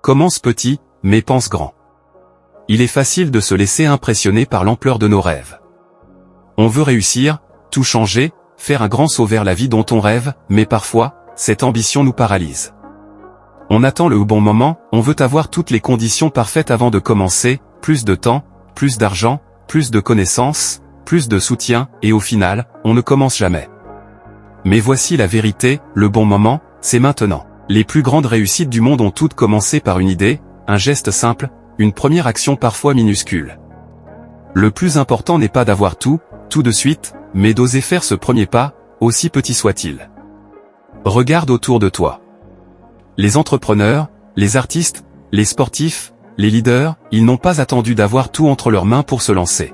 Commence petit, mais pense grand. Il est facile de se laisser impressionner par l'ampleur de nos rêves. On veut réussir, tout changer, faire un grand saut vers la vie dont on rêve, mais parfois, cette ambition nous paralyse. On attend le bon moment, on veut avoir toutes les conditions parfaites avant de commencer, plus de temps, plus d'argent, plus de connaissances, plus de soutien, et au final, on ne commence jamais. Mais voici la vérité, le bon moment, c'est maintenant. Les plus grandes réussites du monde ont toutes commencé par une idée, un geste simple, une première action parfois minuscule. Le plus important n'est pas d'avoir tout de suite, mais d'oser faire ce premier pas, aussi petit soit-il. Regarde autour de toi. Les entrepreneurs, les artistes, les sportifs, les leaders, ils n'ont pas attendu d'avoir tout entre leurs mains pour se lancer.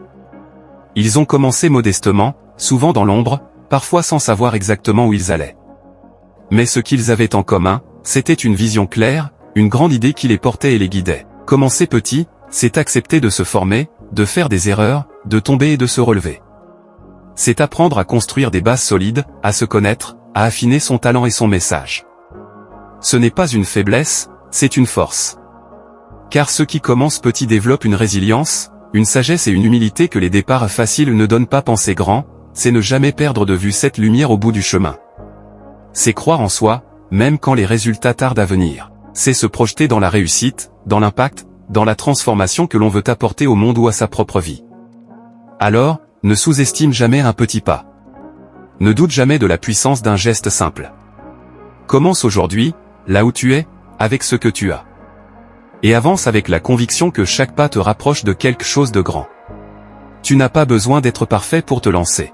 Ils ont commencé modestement, souvent dans l'ombre, parfois sans savoir exactement où ils allaient. Mais ce qu'ils avaient en commun, c'était une vision claire, une grande idée qui les portait et les guidait. Commencer petit, c'est accepter de se former, de faire des erreurs, de tomber et de se relever. C'est apprendre à construire des bases solides, à se connaître, à affiner son talent et son message. Ce n'est pas une faiblesse, c'est une force. Car ceux qui commencent petit développent une résilience, une sagesse et une humilité que les départs faciles ne donnent pas. Penser grand, c'est ne jamais perdre de vue cette lumière au bout du chemin. C'est croire en soi, même quand les résultats tardent à venir. C'est se projeter dans la réussite, dans l'impact, dans la transformation que l'on veut apporter au monde ou à sa propre vie. Alors, ne sous-estime jamais un petit pas. Ne doute jamais de la puissance d'un geste simple. Commence aujourd'hui, là où tu es, avec ce que tu as. Et avance avec la conviction que chaque pas te rapproche de quelque chose de grand. Tu n'as pas besoin d'être parfait pour te lancer.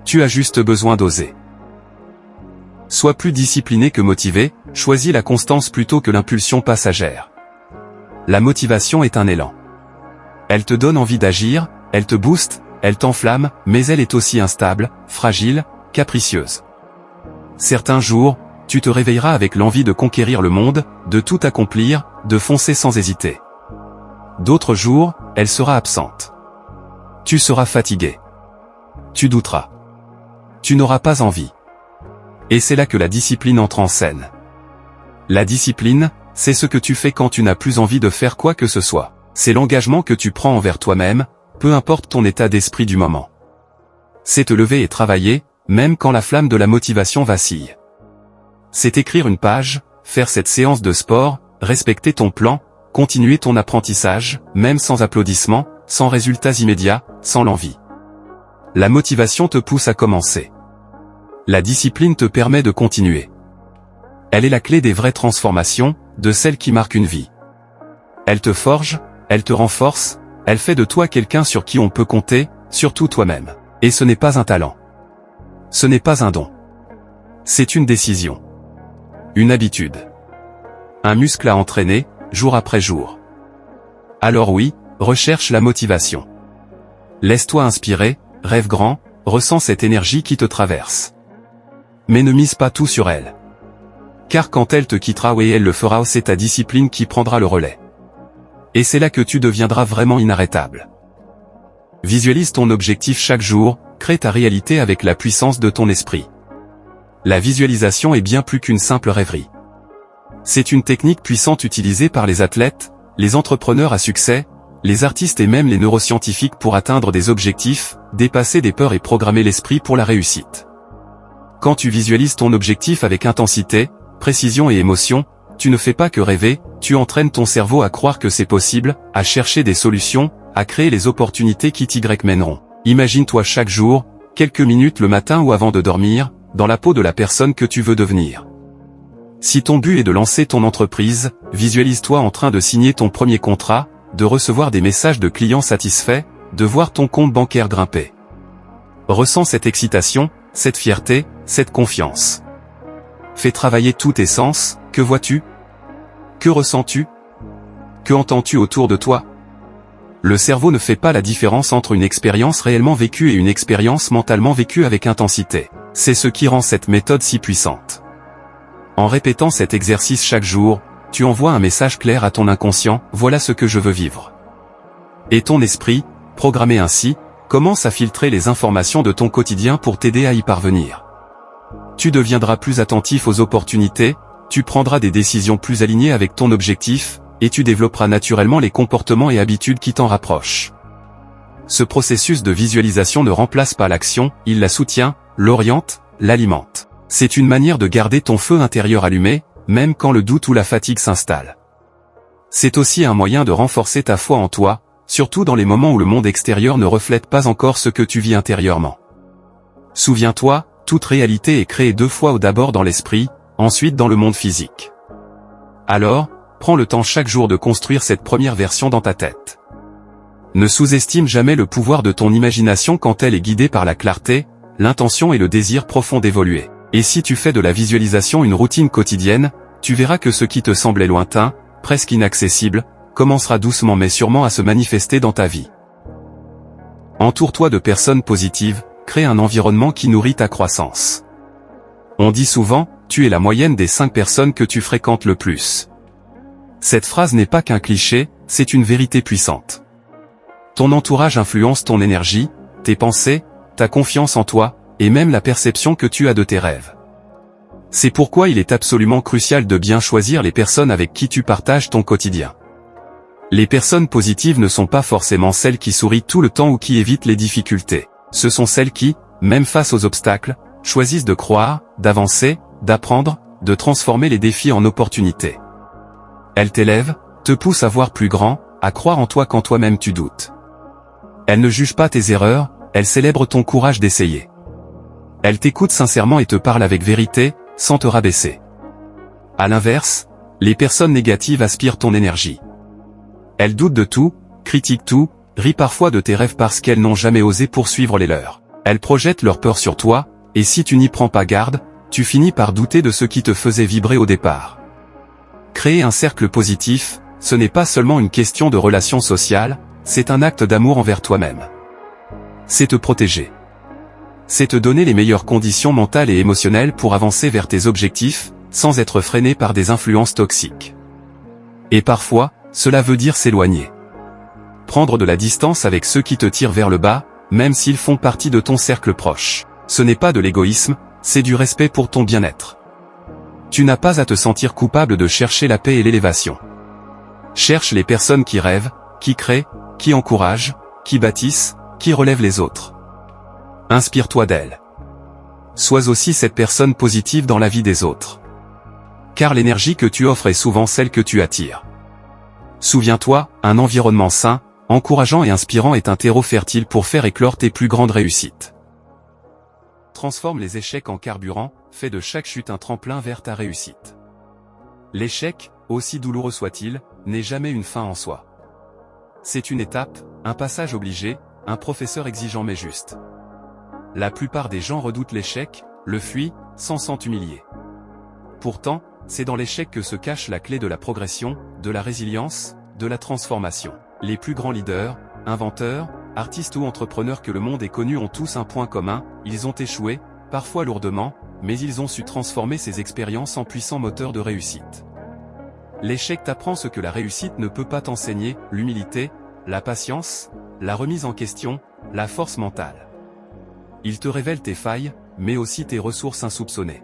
Tu as juste besoin d'oser. Sois plus discipliné que motivé, choisis la constance plutôt que l'impulsion passagère. La motivation est un élan. Elle te donne envie d'agir, elle te booste, elle t'enflamme, mais elle est aussi instable, fragile, capricieuse. Certains jours, tu te réveilleras avec l'envie de conquérir le monde, de tout accomplir, de foncer sans hésiter. D'autres jours, elle sera absente. Tu seras fatigué. Tu douteras. Tu n'auras pas envie. Et c'est là que la discipline entre en scène. La discipline, c'est ce que tu fais quand tu n'as plus envie de faire quoi que ce soit. C'est l'engagement que tu prends envers toi-même, peu importe ton état d'esprit du moment. C'est te lever et travailler, même quand la flamme de la motivation vacille. C'est écrire une page, faire cette séance de sport, respecter ton plan, continuer ton apprentissage, même sans applaudissements, sans résultats immédiats, sans l'envie. La motivation te pousse à commencer. La discipline te permet de continuer. Elle est la clé des vraies transformations, de celles qui marquent une vie. Elle te forge, elle te renforce, elle fait de toi quelqu'un sur qui on peut compter, surtout toi-même. Et ce n'est pas un talent. Ce n'est pas un don. C'est une décision. Une habitude. Un muscle à entraîner, jour après jour. Alors oui, recherche la motivation. Laisse-toi inspirer, rêve grand, ressens cette énergie qui te traverse. Mais ne mise pas tout sur elle. Car quand elle te quittera, oui, elle le fera, c'est ta discipline qui prendra le relais. Et c'est là que tu deviendras vraiment inarrêtable. Visualise ton objectif chaque jour, crée ta réalité avec la puissance de ton esprit. La visualisation est bien plus qu'une simple rêverie. C'est une technique puissante utilisée par les athlètes, les entrepreneurs à succès, les artistes et même les neuroscientifiques pour atteindre des objectifs, dépasser des peurs et programmer l'esprit pour la réussite. Quand tu visualises ton objectif avec intensité, précision et émotion, tu ne fais pas que rêver, tu entraînes ton cerveau à croire que c'est possible, à chercher des solutions, à créer les opportunités qui t'y mèneront. Imagine-toi chaque jour, quelques minutes le matin ou avant de dormir, dans la peau de la personne que tu veux devenir. Si ton but est de lancer ton entreprise, visualise-toi en train de signer ton premier contrat, de recevoir des messages de clients satisfaits, de voir ton compte bancaire grimper. Ressens cette excitation, cette fierté, cette confiance. Fais travailler tous tes sens, que vois-tu? Que ressens-tu? Que entends-tu autour de toi? Le cerveau ne fait pas la différence entre une expérience réellement vécue et une expérience mentalement vécue avec intensité. C'est ce qui rend cette méthode si puissante. En répétant cet exercice chaque jour, tu envoies un message clair à ton inconscient, voilà ce que je veux vivre. Et ton esprit, programmé ainsi, commence à filtrer les informations de ton quotidien pour t'aider à y parvenir. Tu deviendras plus attentif aux opportunités, tu prendras des décisions plus alignées avec ton objectif, et tu développeras naturellement les comportements et habitudes qui t'en rapprochent. Ce processus de visualisation ne remplace pas l'action, il la soutient, l'oriente, l'alimente. C'est une manière de garder ton feu intérieur allumé, même quand le doute ou la fatigue s'installe. C'est aussi un moyen de renforcer ta foi en toi, surtout dans les moments où le monde extérieur ne reflète pas encore ce que tu vis intérieurement. Souviens-toi, toute réalité est créée 2 fois d'abord dans l'esprit, ensuite dans le monde physique. Alors, prends le temps chaque jour de construire cette première version dans ta tête. Ne sous-estime jamais le pouvoir de ton imagination quand elle est guidée par la clarté, l'intention et le désir profond d'évoluer. Et si tu fais de la visualisation une routine quotidienne, tu verras que ce qui te semblait lointain, presque inaccessible, commencera doucement mais sûrement à se manifester dans ta vie. Entoure-toi de personnes positives, crée un environnement qui nourrit ta croissance. On dit souvent, tu es la moyenne des 5 personnes que tu fréquentes le plus. Cette phrase n'est pas qu'un cliché, c'est une vérité puissante. Ton entourage influence ton énergie, tes pensées, ta confiance en toi, et même la perception que tu as de tes rêves. C'est pourquoi il est absolument crucial de bien choisir les personnes avec qui tu partages ton quotidien. Les personnes positives ne sont pas forcément celles qui sourient tout le temps ou qui évitent les difficultés. Ce sont celles qui, même face aux obstacles, choisissent de croire, d'avancer, d'apprendre, de transformer les défis en opportunités. Elles t'élèvent, te poussent à voir plus grand, à croire en toi quand toi-même tu doutes. Elles ne jugent pas tes erreurs, elles célèbrent ton courage d'essayer. Elles t'écoutent sincèrement et te parlent avec vérité, sans te rabaisser. À l'inverse, les personnes négatives aspirent ton énergie. Elles doutent de tout, critiquent tout, rient parfois de tes rêves parce qu'elles n'ont jamais osé poursuivre les leurs. Elles projettent leur peur sur toi, et si tu n'y prends pas garde, tu finis par douter de ce qui te faisait vibrer au départ. Créer un cercle positif, ce n'est pas seulement une question de relations sociales, c'est un acte d'amour envers toi-même. C'est te protéger. C'est te donner les meilleures conditions mentales et émotionnelles pour avancer vers tes objectifs, sans être freiné par des influences toxiques. Et parfois, cela veut dire s'éloigner. Prendre de la distance avec ceux qui te tirent vers le bas, même s'ils font partie de ton cercle proche. Ce n'est pas de l'égoïsme, c'est du respect pour ton bien-être. Tu n'as pas à te sentir coupable de chercher la paix et l'élévation. Cherche les personnes qui rêvent, qui créent, qui encouragent, qui bâtissent, qui relèvent les autres. Inspire-toi d'elles. Sois aussi cette personne positive dans la vie des autres. Car l'énergie que tu offres est souvent celle que tu attires. Souviens-toi, un environnement sain, encourageant et inspirant est un terreau fertile pour faire éclore tes plus grandes réussites. Transforme les échecs en carburant, fais de chaque chute un tremplin vers ta réussite. L'échec, aussi douloureux soit-il, n'est jamais une fin en soi. C'est une étape, un passage obligé, un professeur exigeant mais juste. La plupart des gens redoutent l'échec, le fuient, sans s'en humilier. Pourtant, c'est dans l'échec que se cache la clé de la progression, de la résilience, de la transformation. Les plus grands leaders, inventeurs, artistes ou entrepreneurs que le monde ait connus ont tous un point commun, ils ont échoué, parfois lourdement, mais ils ont su transformer ces expériences en puissants moteurs de réussite. L'échec t'apprend ce que la réussite ne peut pas t'enseigner, l'humilité, la patience, la remise en question, la force mentale. Il te révèle tes failles, mais aussi tes ressources insoupçonnées.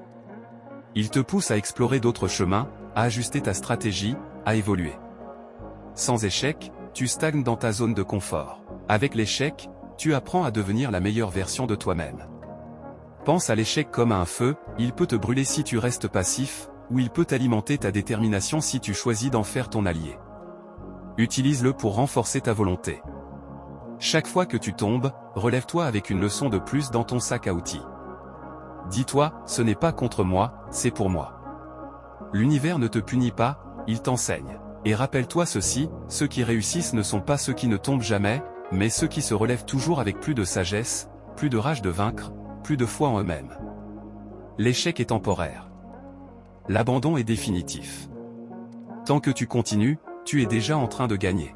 Il te pousse à explorer d'autres chemins, à ajuster ta stratégie, à évoluer. Sans échec, tu stagnes dans ta zone de confort. Avec l'échec, tu apprends à devenir la meilleure version de toi-même. Pense à l'échec comme à un feu, il peut te brûler si tu restes passif, ou il peut alimenter ta détermination si tu choisis d'en faire ton allié. Utilise-le pour renforcer ta volonté. Chaque fois que tu tombes, relève-toi avec une leçon de plus dans ton sac à outils. Dis-toi, ce n'est pas contre moi, c'est pour moi. L'univers ne te punit pas, il t'enseigne. Et rappelle-toi ceci, ceux qui réussissent ne sont pas ceux qui ne tombent jamais, mais ceux qui se relèvent toujours avec plus de sagesse, plus de rage de vaincre, plus de foi en eux-mêmes. L'échec est temporaire. L'abandon est définitif. Tant que tu continues, tu es déjà en train de gagner.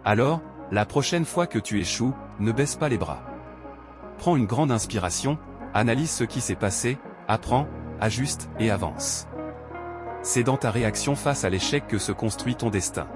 Alors, la prochaine fois que tu échoues, ne baisse pas les bras. Prends une grande inspiration, analyse ce qui s'est passé, apprends, ajuste et avance. C'est dans ta réaction face à l'échec que se construit ton destin.